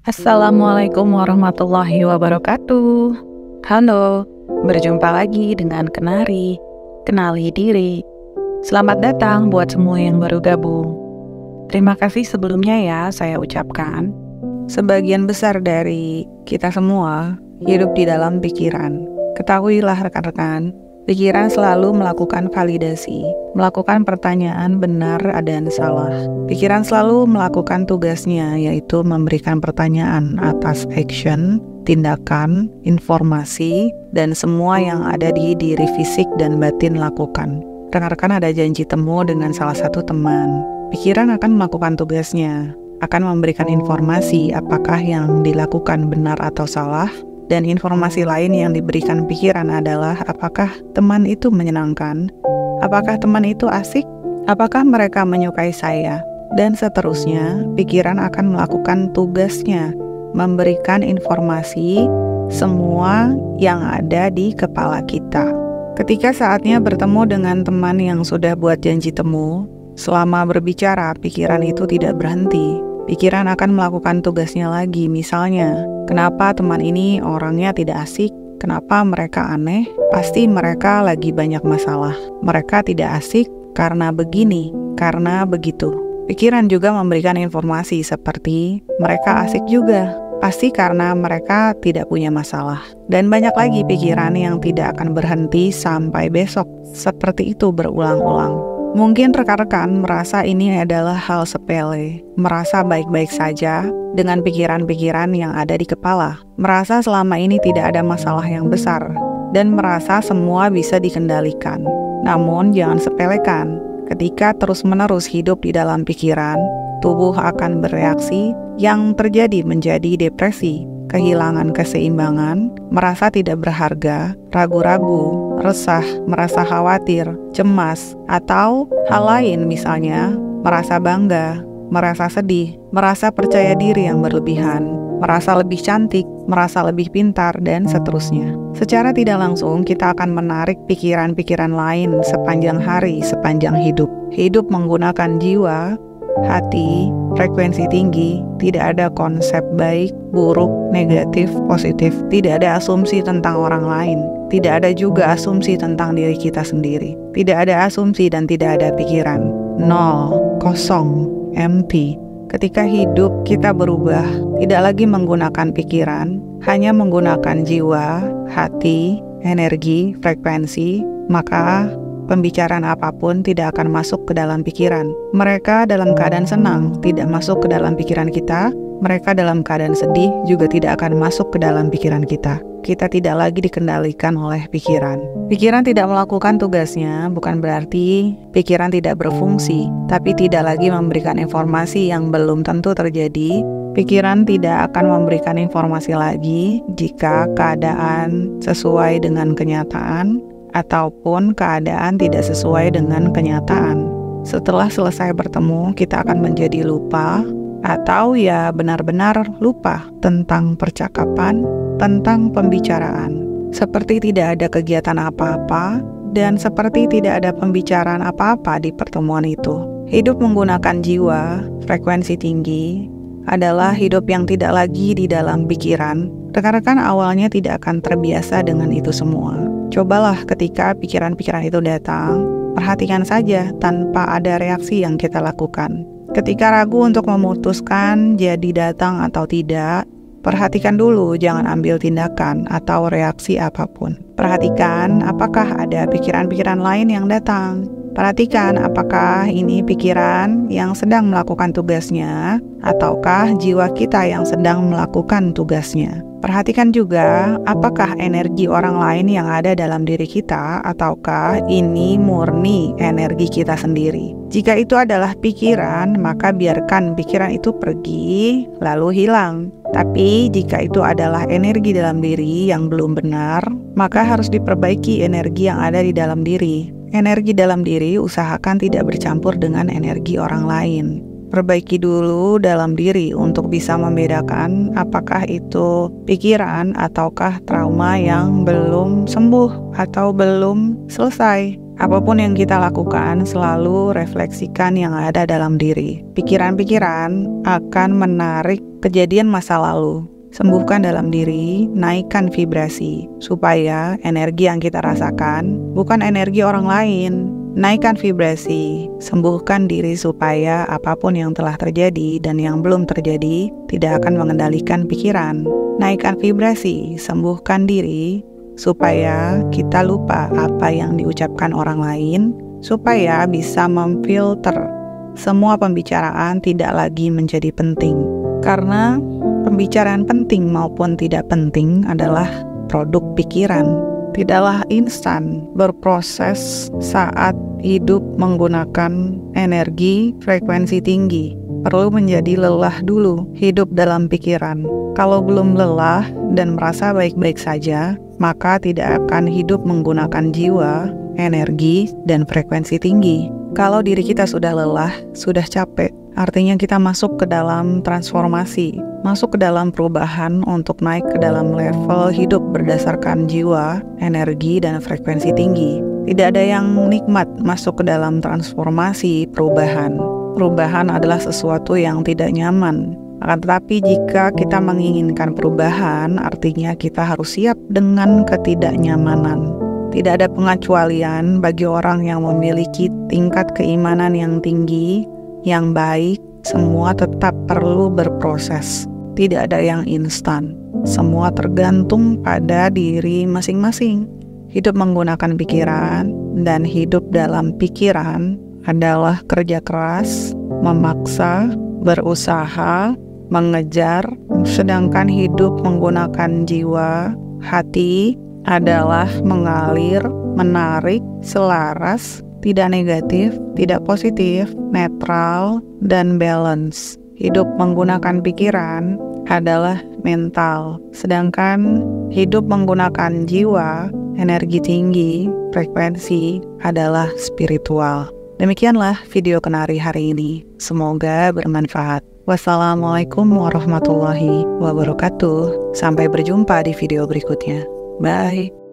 Assalamualaikum warahmatullahi wabarakatuh. Halo, berjumpa lagi dengan Kenari, Kenali Diri. Selamat datang buat semua yang baru gabung. Terima kasih sebelumnya ya saya ucapkan. Sebagian besar dari kita semua hidup di dalam pikiran. Ketahuilah rekan-rekan, pikiran selalu melakukan validasi, melakukan pertanyaan benar dan salah. Pikiran selalu melakukan tugasnya, yaitu memberikan pertanyaan atas action, tindakan, informasi, dan semua yang ada di diri fisik dan batin lakukan. Rekan-rekan ada janji temu dengan salah satu teman. Pikiran akan melakukan tugasnya, akan memberikan informasi apakah yang dilakukan benar atau salah, dan informasi lain yang diberikan pikiran adalah apakah teman itu menyenangkan, apakah teman itu asik, apakah mereka menyukai saya, dan seterusnya. Pikiran akan melakukan tugasnya, memberikan informasi semua yang ada di kepala kita. Ketika saatnya bertemu dengan teman yang sudah buat janji temu, selama berbicara, pikiran itu tidak berhenti. Pikiran akan melakukan tugasnya lagi, misalnya, kenapa teman ini orangnya tidak asik? Kenapa mereka aneh? Pasti mereka lagi banyak masalah. Mereka tidak asik karena begini, karena begitu. Pikiran juga memberikan informasi seperti, mereka asik juga, pasti karena mereka tidak punya masalah. Dan banyak lagi pikiran yang tidak akan berhenti sampai besok. Seperti itu berulang-ulang. Mungkin rekan-rekan merasa ini adalah hal sepele, merasa baik-baik saja dengan pikiran-pikiran yang ada di kepala, merasa selama ini tidak ada masalah yang besar, dan merasa semua bisa dikendalikan. Namun jangan sepelekan, ketika terus-menerus hidup di dalam pikiran, tubuh akan bereaksi yang terjadi menjadi depresi, kehilangan keseimbangan, merasa tidak berharga, ragu-ragu, resah, merasa khawatir, cemas, atau hal lain misalnya merasa bangga, merasa sedih, merasa percaya diri yang berlebihan, merasa lebih cantik, merasa lebih pintar, dan seterusnya. Secara tidak langsung kita akan menarik pikiran-pikiran lain sepanjang hari, sepanjang hidup. Hidup menggunakan jiwa, hati, frekuensi tinggi, tidak ada konsep baik, buruk, negatif, positif, tidak ada asumsi tentang orang lain, tidak ada juga asumsi tentang diri kita sendiri, tidak ada asumsi dan tidak ada pikiran, nol, kosong, empty. Ketika hidup kita berubah, tidak lagi menggunakan pikiran, hanya menggunakan jiwa, hati, energi, frekuensi, maka pembicaraan apapun tidak akan masuk ke dalam pikiran. Mereka dalam keadaan senang tidak masuk ke dalam pikiran kita. Mereka dalam keadaan sedih juga tidak akan masuk ke dalam pikiran kita. Kita tidak lagi dikendalikan oleh pikiran. Pikiran tidak melakukan tugasnya bukan berarti pikiran tidak berfungsi, tapi tidak lagi memberikan informasi yang belum tentu terjadi. Pikiran tidak akan memberikan informasi lagi jika keadaan sesuai dengan kenyataan, ataupun keadaan tidak sesuai dengan kenyataan. Setelah selesai bertemu, kita akan menjadi lupa, atau ya benar-benar lupa tentang percakapan, tentang pembicaraan. Seperti tidak ada kegiatan apa-apa, dan seperti tidak ada pembicaraan apa-apa di pertemuan itu. Hidup menggunakan jiwa, frekuensi tinggi, adalah hidup yang tidak lagi di dalam pikiran. Rekan-rekan awalnya tidak akan terbiasa dengan itu semua. Cobalah ketika pikiran-pikiran itu datang, perhatikan saja tanpa ada reaksi yang kita lakukan. Ketika ragu untuk memutuskan jadi datang atau tidak, perhatikan dulu, jangan ambil tindakan atau reaksi apapun. Perhatikan apakah ada pikiran-pikiran lain yang datang. Perhatikan apakah ini pikiran yang sedang melakukan tugasnya, ataukah jiwa kita yang sedang melakukan tugasnya. Perhatikan juga apakah energi orang lain yang ada dalam diri kita, ataukah ini murni energi kita sendiri. Jika itu adalah pikiran, maka biarkan pikiran itu pergi lalu hilang. Tapi jika itu adalah energi dalam diri yang belum benar, maka harus diperbaiki energi yang ada di dalam diri. Energi dalam diri usahakan tidak bercampur dengan energi orang lain. Perbaiki dulu dalam diri untuk bisa membedakan apakah itu pikiran ataukah trauma yang belum sembuh atau belum selesai. Apapun yang kita lakukan, selalu refleksikan yang ada dalam diri. Pikiran-pikiran akan menarik kejadian masa lalu. Sembuhkan dalam diri, naikkan vibrasi, supaya energi yang kita rasakan bukan energi orang lain. Naikkan vibrasi, sembuhkan diri supaya apapun yang telah terjadi dan yang belum terjadi tidak akan mengendalikan pikiran. Naikkan vibrasi, sembuhkan diri supaya kita lupa apa yang diucapkan orang lain, supaya bisa memfilter semua pembicaraan tidak lagi menjadi penting. Karena pembicaraan penting maupun tidak penting adalah produk pikiran. Tidaklah instan berproses saat hidup menggunakan energi frekuensi tinggi. Perlu menjadi lelah dulu hidup dalam pikiran. Kalau belum lelah dan merasa baik-baik saja, maka tidak akan hidup menggunakan jiwa, energi, dan frekuensi tinggi. Kalau diri kita sudah lelah, sudah capek, artinya kita masuk ke dalam transformasi, masuk ke dalam perubahan untuk naik ke dalam level hidup berdasarkan jiwa, energi, dan frekuensi tinggi. Tidak ada yang nikmat masuk ke dalam transformasi perubahan. Perubahan adalah sesuatu yang tidak nyaman. Akan tetapi jika kita menginginkan perubahan, artinya kita harus siap dengan ketidaknyamanan. Tidak ada pengecualian bagi orang yang memiliki tingkat keimanan yang tinggi, yang baik, semua tetap perlu berproses. Tidak ada yang instan. Semua tergantung pada diri masing-masing. Hidup menggunakan pikiran dan hidup dalam pikiran adalah kerja keras, memaksa, berusaha, mengejar, sedangkan hidup menggunakan jiwa, hati adalah mengalir, menarik, selaras, tidak negatif, tidak positif, netral, dan balance. Hidup menggunakan pikiran adalah mental, sedangkan hidup menggunakan jiwa, energi tinggi, frekuensi adalah spiritual. Demikianlah video Kenari hari ini. Semoga bermanfaat. Wassalamualaikum warahmatullahi wabarakatuh. Sampai berjumpa di video berikutnya. Bye.